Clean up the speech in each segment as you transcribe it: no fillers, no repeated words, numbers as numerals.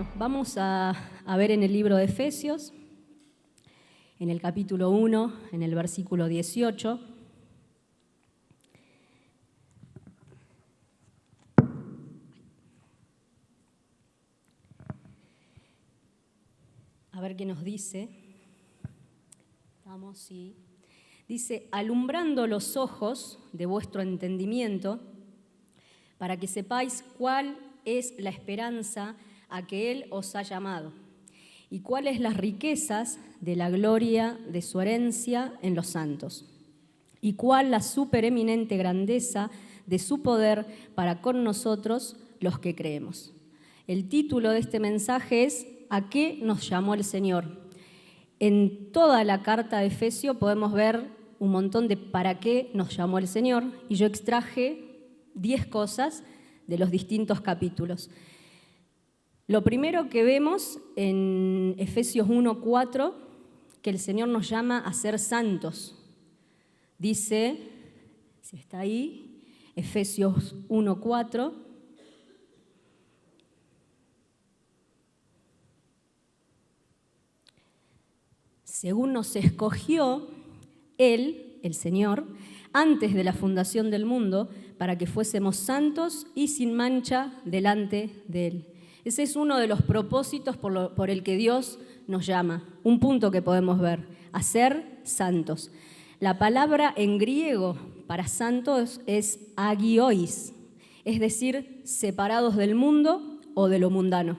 Bueno, vamos a ver en el libro de Efesios, en el capítulo 1, en el versículo 18. A ver qué nos dice. Vamos, sí. Dice, alumbrando los ojos de vuestro entendimiento, para que sepáis cuál es la esperanza a que Él os ha llamado, y cuáles las riquezas de la gloria de su herencia en los santos, y cuál la supereminente grandeza de su poder para con nosotros los que creemos. El título de este mensaje es ¿a qué nos llamó el Señor? En toda la carta de Efesios podemos ver un montón de para qué nos llamó el Señor, y yo extraje 10 cosas de los distintos capítulos. Lo primero que vemos en Efesios 1:4, que el Señor nos llama a ser santos. Dice, si está ahí, Efesios 1:4. Según nos escogió Él, el Señor, antes de la fundación del mundo, para que fuésemos santos y sin mancha delante de Él. Ese es uno de los propósitos por el que Dios nos llama, un punto que podemos ver, a ser santos. La palabra en griego para santos es agiois, es decir, separados del mundo o de lo mundano.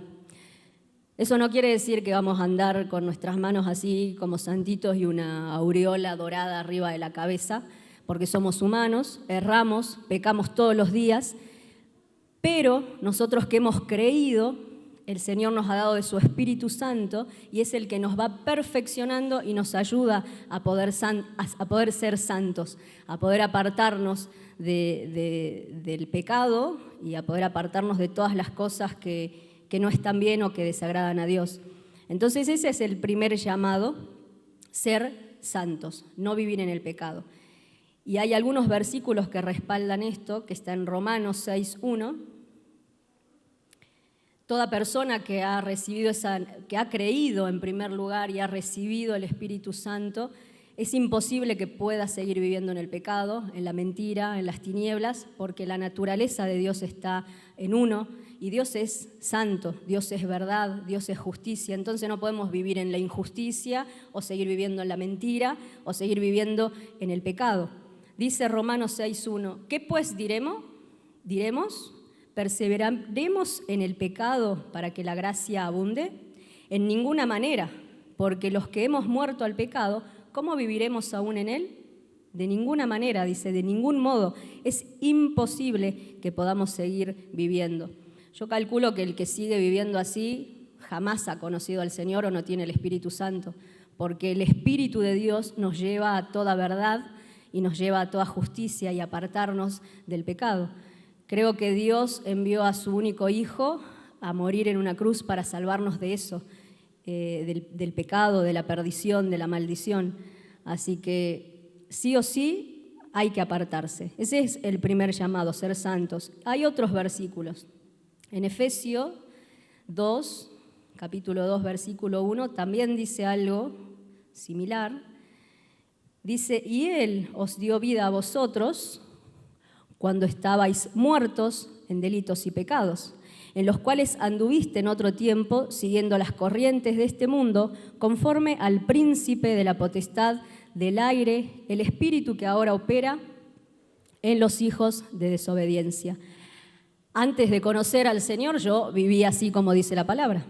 Eso no quiere decir que vamos a andar con nuestras manos así como santitos y una aureola dorada arriba de la cabeza, porque somos humanos, erramos, pecamos todos los días, pero nosotros que hemos creído, el Señor nos ha dado de su Espíritu Santo y es el que nos va perfeccionando y nos ayuda a poder ser santos, a poder apartarnos del pecado y a poder apartarnos de todas las cosas que no están bien o que desagradan a Dios. Entonces ese es el primer llamado, ser santos, no vivir en el pecado. Y hay algunos versículos que respaldan esto, que está en Romanos 6:1. Toda persona que ha creído en primer lugar y ha recibido el Espíritu Santo, es imposible que pueda seguir viviendo en el pecado, en la mentira, en las tinieblas, porque la naturaleza de Dios está en uno, y Dios es santo, Dios es verdad, Dios es justicia. Entonces no podemos vivir en la injusticia, o seguir viviendo en la mentira, o seguir viviendo en el pecado. Dice Romanos 6:1, ¿qué pues diremos? ¿Perseveraremos en el pecado para que la gracia abunde? En ninguna manera, porque los que hemos muerto al pecado, ¿cómo viviremos aún en él? De ninguna manera, dice, de ningún modo. Es imposible que podamos seguir viviendo. Yo calculo que el que sigue viviendo así jamás ha conocido al Señor o no tiene el Espíritu Santo, porque el Espíritu de Dios nos lleva a toda verdad y nos lleva a toda justicia y apartarnos del pecado. Creo que Dios envió a su único Hijo a morir en una cruz para salvarnos de eso, del pecado, de la perdición, de la maldición. Así que sí o sí hay que apartarse. Ese es el primer llamado, ser santos. Hay otros versículos. En Efesios 2, capítulo 2, versículo 1, también dice algo similar. Dice, y Él os dio vida a vosotros cuando estabais muertos en delitos y pecados, en los cuales anduviste en otro tiempo, siguiendo las corrientes de este mundo, conforme al príncipe de la potestad del aire, el espíritu que ahora opera en los hijos de desobediencia. Antes de conocer al Señor, yo vivía así como dice la palabra,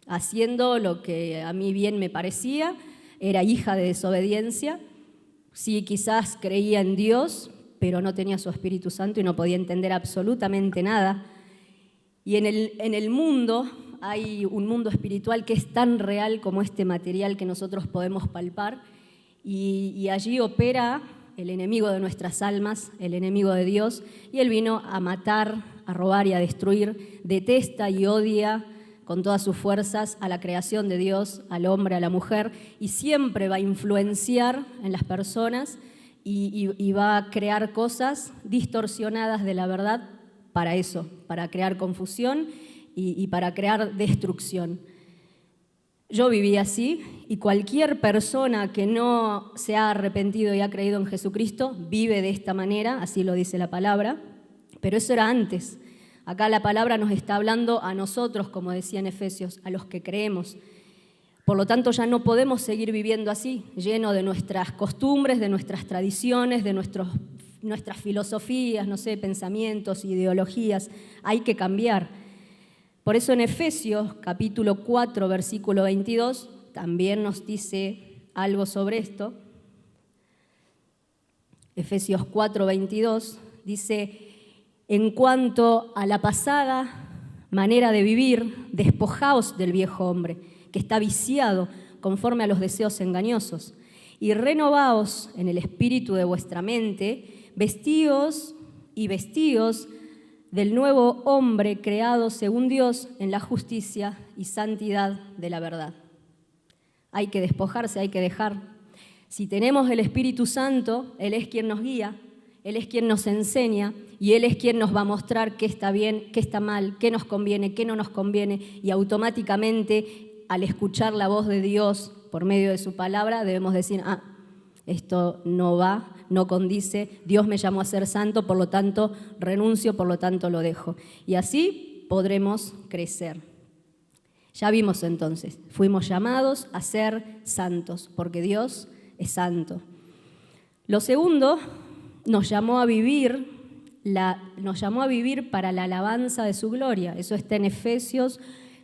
haciendo lo que a mí bien me parecía, era hija de desobediencia. Sí, quizás creía en Dios, pero no tenía su Espíritu Santo y no podía entender absolutamente nada. Y en el mundo hay un mundo espiritual que es tan real como este material que nosotros podemos palpar, y allí opera el enemigo de nuestras almas, el enemigo de Dios, y él vino a matar, a robar y a destruir. Detesta y odia con todas sus fuerzas a la creación de Dios, al hombre, a la mujer, y siempre va a influenciar en las personas y va a crear cosas distorsionadas de la verdad para eso, para crear confusión y para crear destrucción. Yo viví así y cualquier persona que no se ha arrepentido y ha creído en Jesucristo vive de esta manera, así lo dice la palabra, pero eso era antes. Acá la palabra nos está hablando a nosotros, como decía en Efesios, a los que creemos. Por lo tanto, ya no podemos seguir viviendo así, lleno de nuestras costumbres, de nuestras tradiciones, de nuestras filosofías, pensamientos, ideologías. Hay que cambiar. Por eso en Efesios capítulo 4, versículo 22, también nos dice algo sobre esto. Efesios 4, 22 dice: en cuanto a la pasada manera de vivir, despojaos del viejo hombre, que está viciado conforme a los deseos engañosos, y renovaos en el espíritu de vuestra mente, vestíos del nuevo hombre creado según Dios en la justicia y santidad de la verdad. Hay que despojarse, hay que dejar. Si tenemos el Espíritu Santo, Él es quien nos guía, Él es quien nos enseña y Él es quien nos va a mostrar qué está bien, qué está mal, qué nos conviene, qué no nos conviene, y automáticamente al escuchar la voz de Dios por medio de su palabra debemos decir: esto no va, no condice, Dios me llamó a ser santo, por lo tanto renuncio, por lo tanto lo dejo. Y así podremos crecer. Ya vimos entonces, fuimos llamados a ser santos, porque Dios es santo. Lo segundo, nos llamó a vivir para la alabanza de su gloria. Eso está en Efesios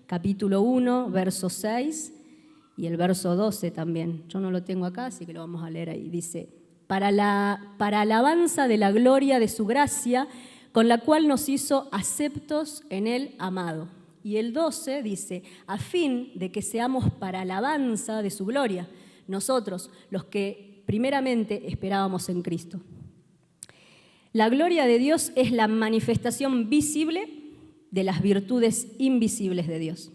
capítulo 1, verso 6 y el verso 12 también. Yo no lo tengo acá, así que lo vamos a leer ahí. Dice: para alabanza de la gloria de su gracia, con la cual nos hizo aceptos en el amado. Y el 12 dice: a fin de que seamos para alabanza de su gloria, nosotros, los que primeramente esperábamos en Cristo. La gloria de Dios es la manifestación visible de las virtudes invisibles de Dios.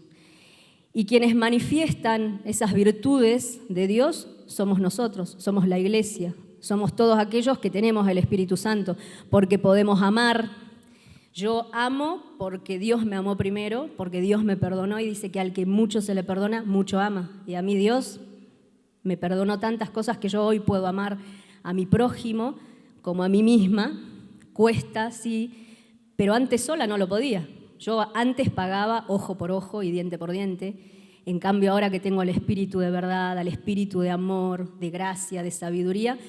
Y quienes manifiestan esas virtudes de Dios somos nosotros, somos la iglesia. Somos todos aquellos que tenemos el Espíritu Santo, porque podemos amar. Yo amo porque Dios me amó primero, porque Dios me perdonó y dice que al que mucho se le perdona, mucho ama. Y a mí Dios me perdonó tantas cosas que yo hoy puedo amar a mi prójimo como a mí misma. Cuesta, sí, pero antes sola no lo podía. Yo antes pagaba ojo por ojo y diente por diente. En cambio, ahora que tengo al Espíritu de verdad, al Espíritu de amor, de gracia, de sabiduría,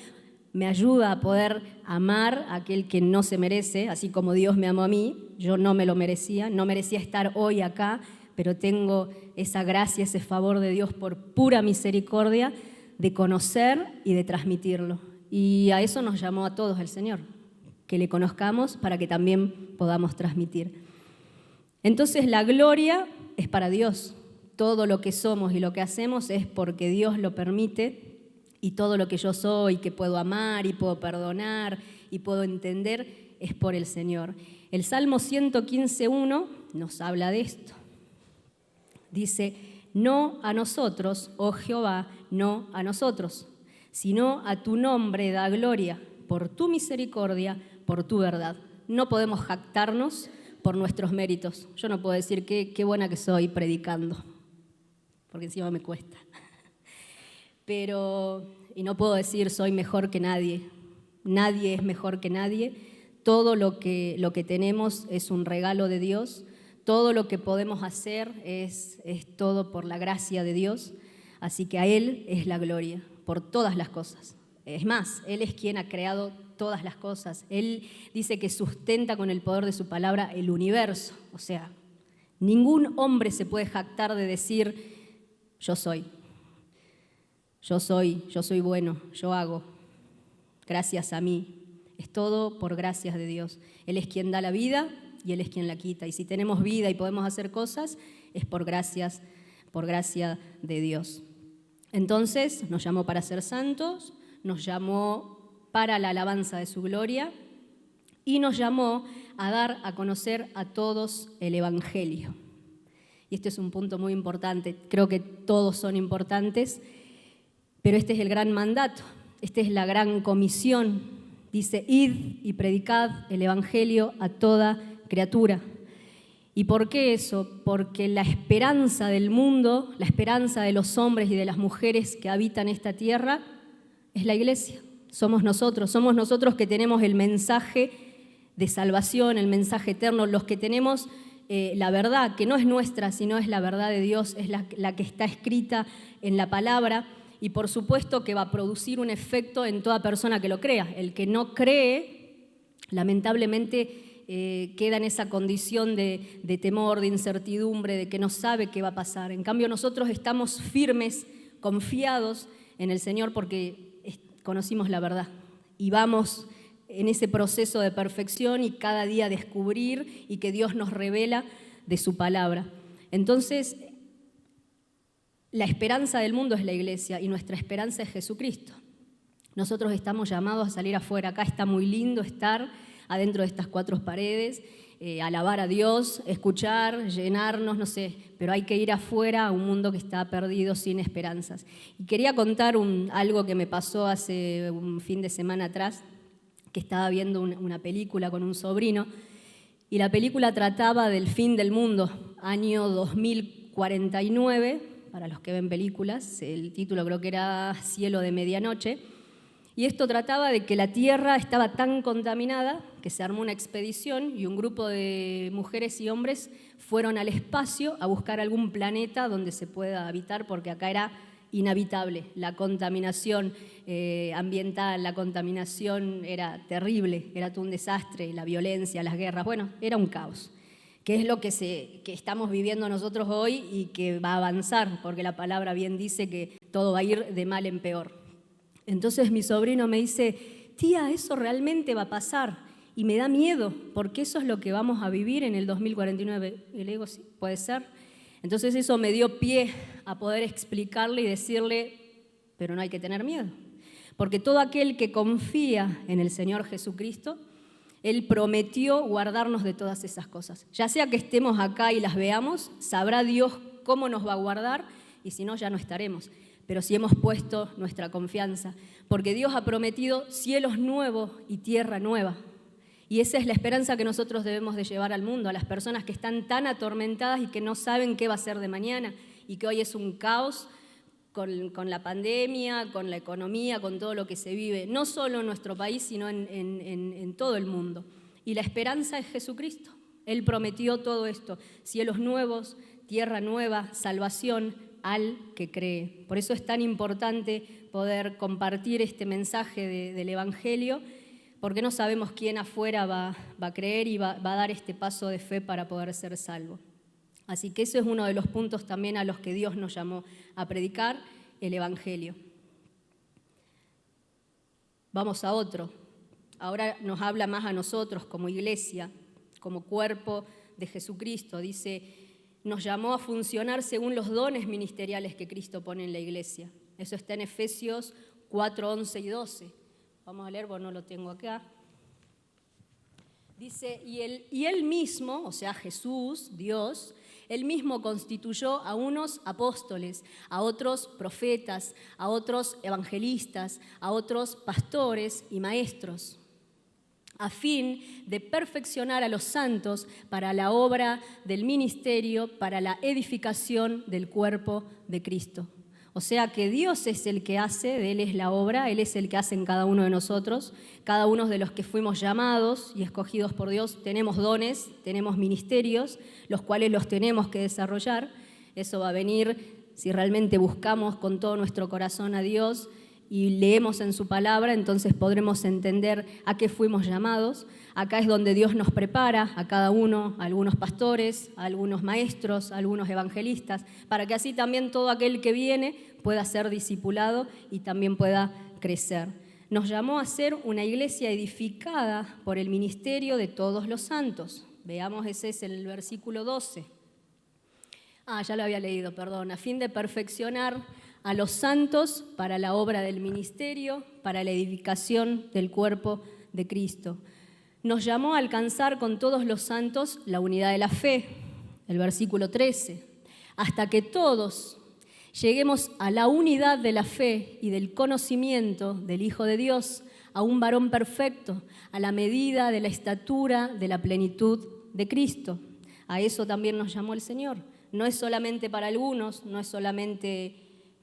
me ayuda a poder amar a aquel que no se merece, así como Dios me amó a mí. Yo no me lo merecía, no merecía estar hoy acá, pero tengo esa gracia, ese favor de Dios por pura misericordia de conocer y de transmitirlo. Y a eso nos llamó a todos el Señor, que le conozcamos para que también podamos transmitir. Entonces la gloria es para Dios. Todo lo que somos y lo que hacemos es porque Dios lo permite. Y todo lo que yo soy, que puedo amar y puedo perdonar y puedo entender, es por el Señor. El Salmo 115:1 nos habla de esto. Dice: no a nosotros, oh Jehová, no a nosotros, sino a tu nombre da gloria, por tu misericordia, por tu verdad. No podemos jactarnos por nuestros méritos. Yo no puedo decir qué buena que soy predicando, porque encima me cuesta. Y no puedo decir soy mejor que nadie. Nadie es mejor que nadie. Todo lo que tenemos es un regalo de Dios. Todo lo que podemos hacer es todo por la gracia de Dios. Así que a Él es la gloria por todas las cosas. Es más, Él es quien ha creado todas las cosas. Él dice que sustenta con el poder de su palabra el universo. O sea, ningún hombre se puede jactar de decir yo soy bueno, yo hago, gracias a mí. Es todo por gracias de Dios. Él es quien da la vida y Él es quien la quita. Y si tenemos vida y podemos hacer cosas, es por gracia de Dios. Entonces, nos llamó para ser santos, nos llamó para la alabanza de su gloria y nos llamó a dar a conocer a todos el Evangelio. Y este es un punto muy importante. Creo que todos son importantes, pero este es el gran mandato, esta es la gran comisión. Dice: id y predicad el Evangelio a toda criatura. ¿Y por qué eso? Porque la esperanza del mundo, la esperanza de los hombres y de las mujeres que habitan esta tierra es la iglesia. Somos nosotros que tenemos el mensaje de salvación, el mensaje eterno, los que tenemos la verdad, que no es nuestra, sino es la verdad de Dios, es la que está escrita en la palabra, y por supuesto que va a producir un efecto en toda persona que lo crea. El que no cree, lamentablemente, queda en esa condición de temor, de incertidumbre, de que no sabe qué va a pasar. En cambio, nosotros estamos firmes, confiados en el Señor porque conocimos la verdad y vamos en ese proceso de perfección y cada día descubrir y que Dios nos revela de su palabra. Entonces, la esperanza del mundo es la iglesia y nuestra esperanza es Jesucristo. Nosotros estamos llamados a salir afuera. Acá está muy lindo estar adentro de estas cuatro paredes, alabar a Dios, escuchar, llenarnos, no sé, pero hay que ir afuera a un mundo que está perdido, sin esperanzas. Y quería contar algo que me pasó hace un fin de semana atrás, que estaba viendo una película con un sobrino, y la película trataba del fin del mundo, año 2049, para los que ven películas, el título creo que era Cielo de Medianoche, y esto trataba de que la Tierra estaba tan contaminada que se armó una expedición y un grupo de mujeres y hombres fueron al espacio a buscar algún planeta donde se pueda habitar, porque acá era inhabitable. La contaminación ambiental, la contaminación era terrible, era todo un desastre, la violencia, las guerras, bueno, era un caos, que es lo que estamos viviendo nosotros hoy y que va a avanzar, porque la palabra bien dice que todo va a ir de mal en peor. Entonces mi sobrino me dice, tía, eso realmente va a pasar y me da miedo porque eso es lo que vamos a vivir en el 2049. Y le digo, sí, puede ser. Entonces eso me dio pie a poder explicarle y decirle, pero no hay que tener miedo, porque todo aquel que confía en el Señor Jesucristo, Él prometió guardarnos de todas esas cosas. Ya sea que estemos acá y las veamos, sabrá Dios cómo nos va a guardar y si no, ya no estaremos. Pero si hemos puesto nuestra confianza, porque Dios ha prometido cielos nuevos y tierra nueva. Y esa es la esperanza que nosotros debemos de llevar al mundo, a las personas que están tan atormentadas y que no saben qué va a ser de mañana y que hoy es un caos con la pandemia, con la economía, con todo lo que se vive, no solo en nuestro país, sino en todo el mundo. Y la esperanza es Jesucristo. Él prometió todo esto, cielos nuevos, tierra nueva, salvación al que cree. Por eso es tan importante poder compartir este mensaje del Evangelio, porque no sabemos quién afuera va a creer y va a dar este paso de fe para poder ser salvo. Así que eso es uno de los puntos también a los que Dios nos llamó a predicar, el Evangelio. Vamos a otro. Ahora nos habla más a nosotros como iglesia, como cuerpo de Jesucristo. Dice, nos llamó a funcionar según los dones ministeriales que Cristo pone en la iglesia. Eso está en Efesios 4, 11 y 12. Vamos a leer, porque no lo tengo acá. Dice, y él mismo, o sea Jesús, Dios, Él mismo constituyó a unos apóstoles, a otros profetas, a otros evangelistas, a otros pastores y maestros, a fin de perfeccionar a los santos para la obra del ministerio, para la edificación del cuerpo de Cristo. O sea que Dios es el que hace, de Él es la obra, Él es el que hace en cada uno de nosotros. Cada uno de los que fuimos llamados y escogidos por Dios tenemos dones, tenemos ministerios, los cuales los tenemos que desarrollar. Eso va a venir si realmente buscamos con todo nuestro corazón a Dios y leemos en su palabra, entonces podremos entender a qué fuimos llamados. Acá es donde Dios nos prepara a cada uno, a algunos pastores, a algunos maestros, a algunos evangelistas, para que así también todo aquel que viene pueda ser discipulado y también pueda crecer. Nos llamó a ser una iglesia edificada por el ministerio de todos los santos. Veamos, ese es el versículo 12. Ya lo había leído, perdón. A fin de perfeccionar a los santos para la obra del ministerio, para la edificación del cuerpo de Cristo. Nos llamó a alcanzar con todos los santos la unidad de la fe, el versículo 13, hasta que todos lleguemos a la unidad de la fe y del conocimiento del Hijo de Dios, a un varón perfecto, a la medida de la estatura de la plenitud de Cristo, A eso también nos llamó el Señor. No es solamente para algunos, no es solamente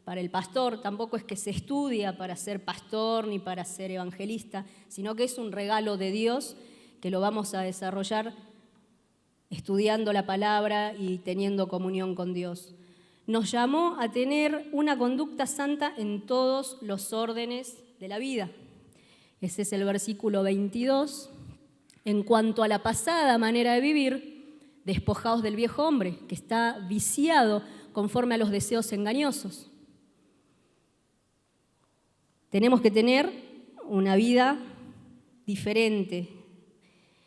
para el pastor, tampoco es que se estudia para ser pastor ni para ser evangelista, sino que es un regalo de Dios que lo vamos a desarrollar estudiando la palabra y teniendo comunión con Dios. Nos llamó a tener una conducta santa en todos los órdenes de la vida. Ese es el versículo 22. En cuanto a la pasada manera de vivir, despojaos del viejo hombre, que está viciado conforme a los deseos engañosos. Tenemos que tener una vida diferente.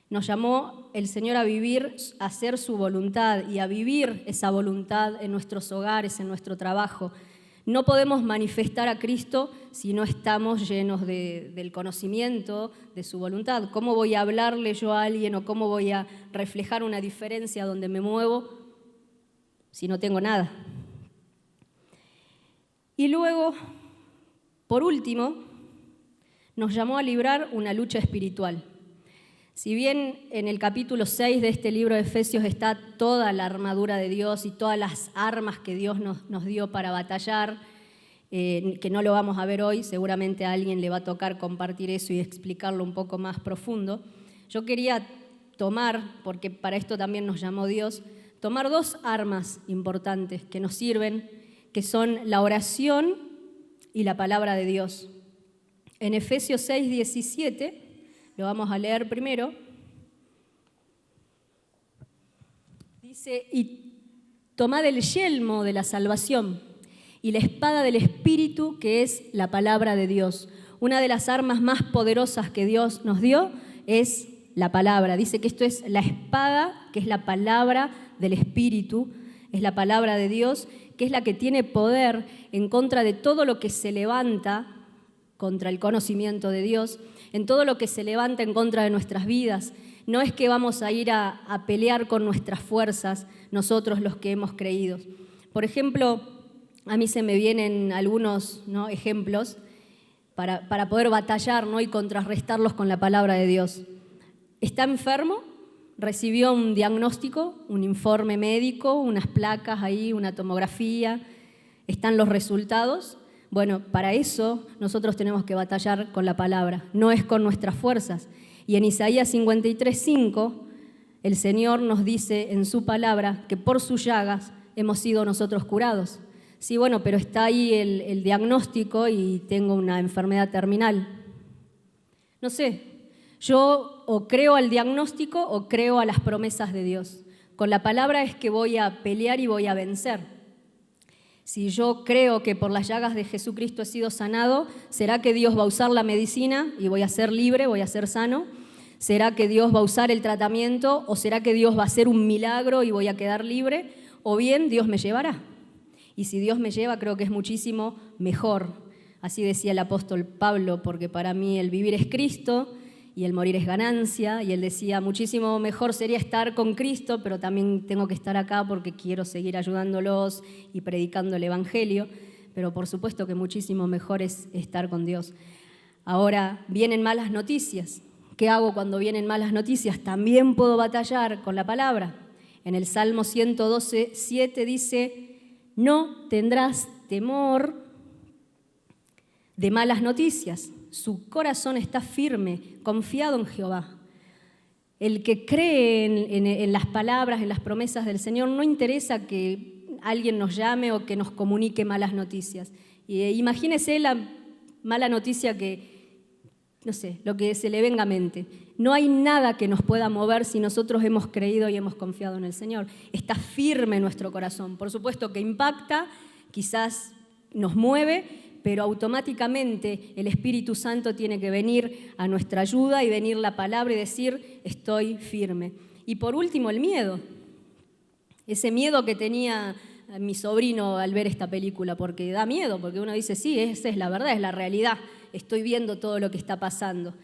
Nos llamó el Señor a vivir, a hacer su voluntad y a vivir esa voluntad en nuestros hogares, en nuestro trabajo. No podemos manifestar a Cristo si no estamos llenos del conocimiento de su voluntad. ¿Cómo voy a hablarle yo a alguien o cómo voy a reflejar una diferencia donde me muevo si no tengo nada? Y luego, por último, nos llamó a librar una lucha espiritual. Si bien en el capítulo 6 de este libro de Efesios está toda la armadura de Dios y todas las armas que Dios nos dio para batallar, que no lo vamos a ver hoy, seguramente a alguien le va a tocar compartir eso y explicarlo un poco más profundo, yo quería tomar, porque para esto también nos llamó Dios, tomar dos armas importantes que nos sirven, que son la oración y la palabra de Dios. En Efesios 6, 17, lo vamos a leer primero. Dice, y tomad el yelmo de la salvación y la espada del Espíritu, que es la palabra de Dios. Una de las armas más poderosas que Dios nos dio es la palabra. Dice que esto es la espada, que es la palabra del Espíritu, es la palabra de Dios, que es la que tiene poder en contra de todo lo que se levanta contra el conocimiento de Dios, en todo lo que se levanta en contra de nuestras vidas. No es que vamos a ir a pelear con nuestras fuerzas, nosotros los que hemos creído. Por ejemplo, a mí se me vienen algunos, ¿no?, ejemplos para poder batallar, ¿no?, y contrarrestarlos con la palabra de Dios. Está enfermo, recibió un diagnóstico, un informe médico, unas placas ahí, una tomografía, están los resultados. Bueno, para eso nosotros tenemos que batallar con la palabra, no es con nuestras fuerzas. Y en Isaías 53:5, el Señor nos dice en su palabra que por sus llagas hemos sido nosotros curados. Sí, bueno, pero está ahí el diagnóstico y tengo una enfermedad terminal. No sé, yo o creo al diagnóstico o creo a las promesas de Dios. Con la palabra es que voy a pelear y voy a vencer. Si yo creo que por las llagas de Jesucristo he sido sanado, ¿será que Dios va a usar la medicina y voy a ser libre, voy a ser sano? ¿Será que Dios va a usar el tratamiento o será que Dios va a hacer un milagro y voy a quedar libre? O bien Dios me llevará. Y si Dios me lleva, creo que es muchísimo mejor. Así decía el apóstol Pablo, porque para mí el vivir es Cristo y el morir es ganancia. Y él decía, muchísimo mejor sería estar con Cristo, pero también tengo que estar acá porque quiero seguir ayudándolos y predicando el Evangelio. Pero por supuesto que muchísimo mejor es estar con Dios. Ahora, vienen malas noticias. ¿Qué hago cuando vienen malas noticias? También puedo batallar con la palabra. En el Salmo 112:7 dice, no tendrás temor de malas noticias. Su corazón está firme, confiado en Jehová. El que cree en las palabras, en las promesas del Señor, no interesa que alguien nos llame o que nos comunique malas noticias. Imagínese la mala noticia que, no sé, lo que se le venga a mente. No hay nada que nos pueda mover si nosotros hemos creído y hemos confiado en el Señor. Está firme nuestro corazón. Por supuesto que impacta, quizás nos mueve, pero automáticamente el Espíritu Santo tiene que venir a nuestra ayuda y venir la palabra y decir, estoy firme. Y por último, el miedo. Ese miedo que tenía mi sobrino al ver esta película, porque da miedo, porque uno dice, sí, esa es la verdad, es la realidad, estoy viendo todo lo que está pasando.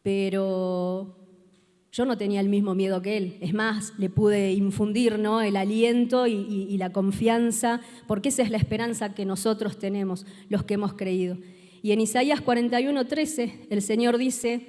Pero yo no tenía el mismo miedo que él. Es más, le pude infundir, ¿no?, el aliento y la confianza, porque esa es la esperanza que nosotros tenemos, los que hemos creído. Y en Isaías 41:13, el Señor dice,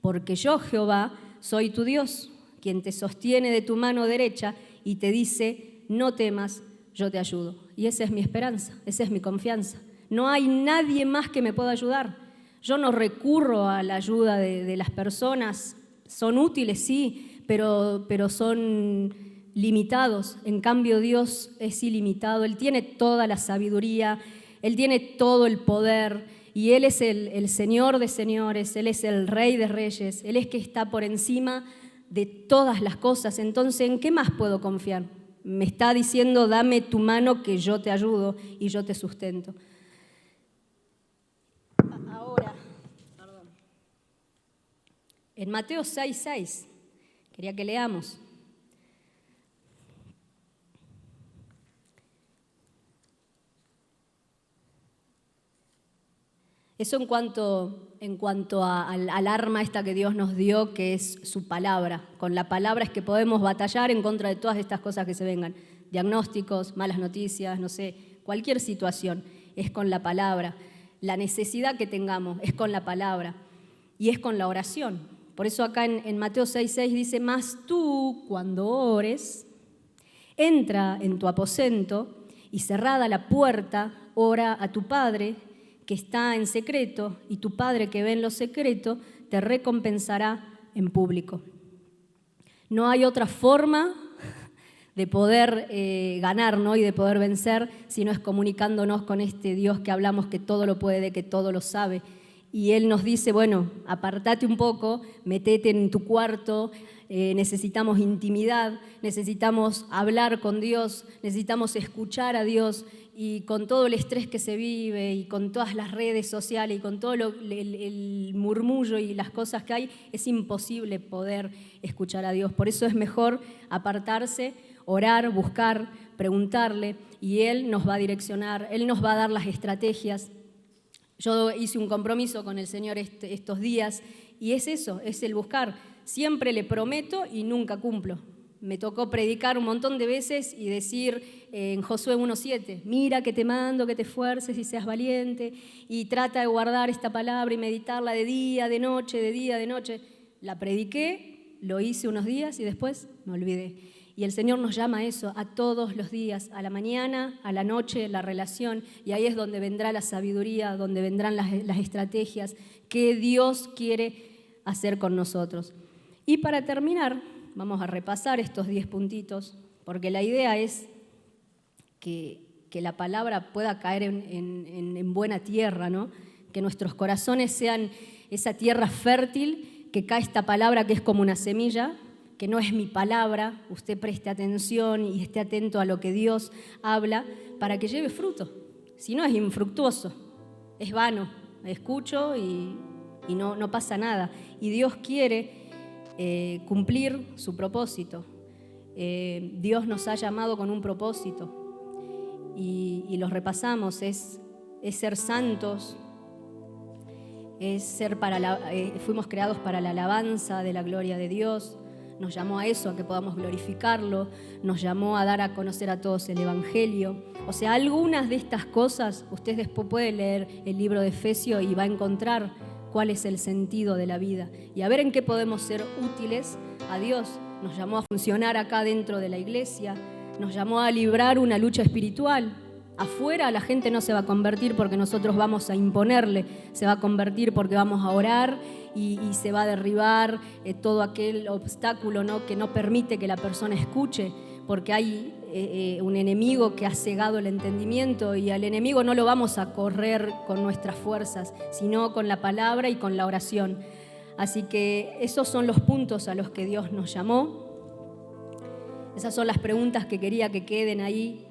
porque yo, Jehová, soy tu Dios, quien te sostiene de tu mano derecha y te dice, no temas, yo te ayudo. Y esa es mi esperanza, esa es mi confianza. No hay nadie más que me pueda ayudar. Yo no recurro a la ayuda de las personas. Son útiles, sí, pero son limitados. En cambio, Dios es ilimitado. Él tiene toda la sabiduría, Él tiene todo el poder, y Él es el Señor de señores, Él es el Rey de reyes, Él es que está por encima de todas las cosas. Entonces, ¿en qué más puedo confiar? Me está diciendo, dame tu mano que yo te ayudo y yo te sustento. Ahora, en Mateo 6:6, quería que leamos. Eso en cuanto al arma esta que Dios nos dio, que es su palabra. Con la palabra es que podemos batallar en contra de todas estas cosas que se vengan. Diagnósticos, malas noticias, no sé, cualquier situación es con la palabra. La necesidad que tengamos es con la palabra y es con la oración. Por eso acá en Mateo 6:6 dice, mas tú cuando ores, entra en tu aposento y cerrada la puerta, ora a tu Padre que está en secreto, y tu Padre que ve en lo secreto te recompensará en público. No hay otra forma de poder ganar, ¿no? Y de poder vencer, si no es comunicándonos con este Dios que hablamos, que todo lo puede, que todo lo sabe. Y Él nos dice, bueno, apartate un poco, metete en tu cuarto, necesitamos intimidad, necesitamos hablar con Dios, necesitamos escuchar a Dios. Y con todo el estrés que se vive y con todas las redes sociales y con todo el murmullo y las cosas que hay, es imposible poder escuchar a Dios. Por eso es mejor apartarse, orar, buscar, preguntarle, y Él nos va a direccionar, Él nos va a dar las estrategias. Yo hice un compromiso con el Señor estos días, y es eso, es el buscar. Siempre le prometo y nunca cumplo. Me tocó predicar un montón de veces y decir en Josué 1:7, mira que te mando, que te esfuerces y seas valiente, y trata de guardar esta palabra y meditarla de día, de noche, de día, de noche. La prediqué, lo hice unos días y después me olvidé. Y el Señor nos llama a eso, a todos los días, a la mañana, a la noche, la relación, y ahí es donde vendrá la sabiduría, donde vendrán las estrategias que Dios quiere hacer con nosotros. Y para terminar, vamos a repasar estos 10 puntitos, porque la idea es que la palabra pueda caer en buena tierra, ¿no? Que nuestros corazones sean esa tierra fértil, que cae esta palabra que es como una semilla, que no es mi palabra, usted preste atención y esté atento a lo que Dios habla para que lleve fruto. Si no, es infructuoso, es vano, escucho y no pasa nada. Y Dios quiere cumplir su propósito. Dios nos ha llamado con un propósito y los repasamos, es ser santos, es ser fuimos creados para la alabanza de la gloria de Dios. Nos llamó a eso, a que podamos glorificarlo, nos llamó a dar a conocer a todos el Evangelio. O sea, algunas de estas cosas, usted después puede leer el libro de Efesios y va a encontrar cuál es el sentido de la vida y a ver en qué podemos ser útiles a Dios. Nos llamó a funcionar acá dentro de la iglesia, nos llamó a librar una lucha espiritual. Afuera la gente no se va a convertir porque nosotros vamos a imponerle, se va a convertir porque vamos a orar y se va a derribar todo aquel obstáculo, ¿no? Que no permite que la persona escuche, porque hay un enemigo que ha cegado el entendimiento, y al enemigo no lo vamos a correr con nuestras fuerzas, sino con la palabra y con la oración. Así que esos son los puntos a los que Dios nos llamó. Esas son las preguntas que quería que queden ahí.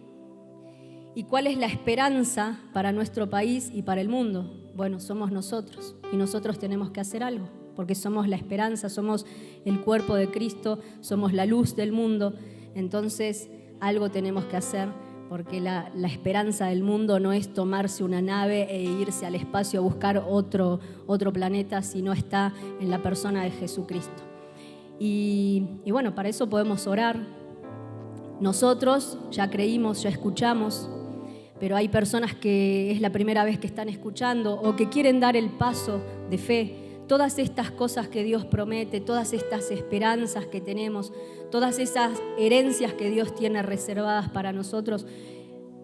¿Y cuál es la esperanza para nuestro país y para el mundo? Bueno, somos nosotros, y nosotros tenemos que hacer algo, porque somos la esperanza, somos el cuerpo de Cristo, somos la luz del mundo. Entonces, algo tenemos que hacer, porque la esperanza del mundo no es tomarse una nave e irse al espacio a buscar otro planeta, sino está en la persona de Jesucristo. Y bueno, para eso podemos orar. Nosotros ya creímos, ya escuchamos, pero hay personas que es la primera vez que están escuchando o que quieren dar el paso de fe. todas estas cosas que Dios promete, todas estas esperanzas que tenemos, todas esas herencias que Dios tiene reservadas para nosotros,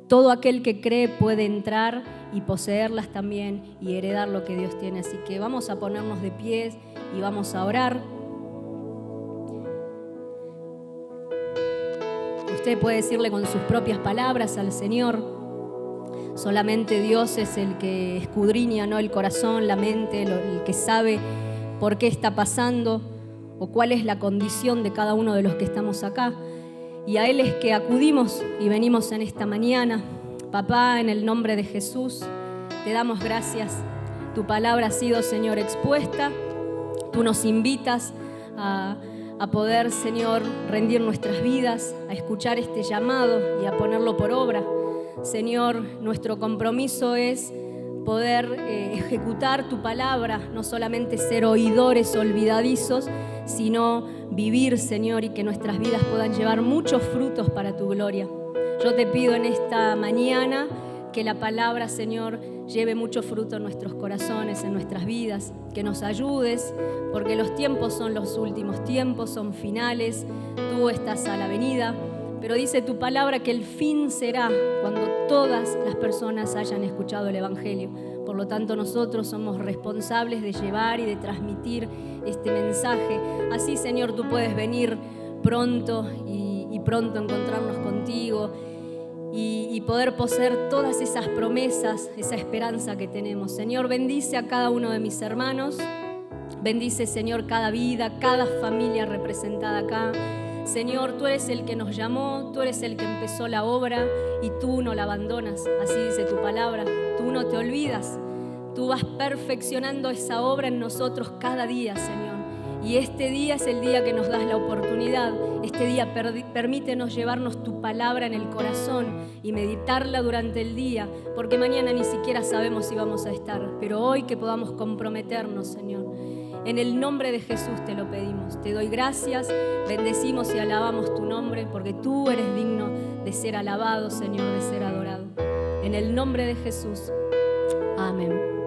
todo aquel que cree puede entrar y poseerlas también y heredar lo que Dios tiene. Así que vamos a ponernos de pies y vamos a orar. Usted puede decirle con sus propias palabras al Señor. Solamente Dios es el que escudriña, ¿no?, el corazón, la mente, el que sabe por qué está pasando o cuál es la condición de cada uno de los que estamos acá. Y a Él es que acudimos y venimos en esta mañana. Papá, en el nombre de Jesús, te damos gracias. Tu palabra ha sido, Señor, expuesta. Tú nos invitas a poder, Señor, rendir nuestras vidas, a escuchar este llamado y a ponerlo por obra. Señor, nuestro compromiso es poder ejecutar tu palabra, no solamente ser oidores olvidadizos, sino vivir, Señor, y que nuestras vidas puedan llevar muchos frutos para tu gloria. Yo te pido en esta mañana que la palabra, Señor, lleve mucho fruto en nuestros corazones, en nuestras vidas, que nos ayudes, porque los tiempos son los últimos tiempos, son finales, tú estás a la venida, pero dice tu palabra que el fin será cuando todas las personas hayan escuchado el Evangelio. Por lo tanto, nosotros somos responsables de llevar y de transmitir este mensaje. Así, Señor, tú puedes venir pronto y pronto encontrarnos contigo y poder poseer todas esas promesas, esa esperanza que tenemos. Señor, bendice a cada uno de mis hermanos. Bendice, Señor, cada vida, cada familia representada acá. Señor, tú eres el que nos llamó, tú eres el que empezó la obra y tú no la abandonas. Así dice tu palabra, tú no te olvidas. Tú vas perfeccionando esa obra en nosotros cada día, Señor. Y este día es el día que nos das la oportunidad. Este día permítenos llevarnos tu palabra en el corazón y meditarla durante el día, porque mañana ni siquiera sabemos si vamos a estar. Pero hoy que podamos comprometernos, Señor. En el nombre de Jesús te lo pedimos. Te doy gracias, bendecimos y alabamos tu nombre, porque tú eres digno de ser alabado, Señor, de ser adorado. En el nombre de Jesús. Amén.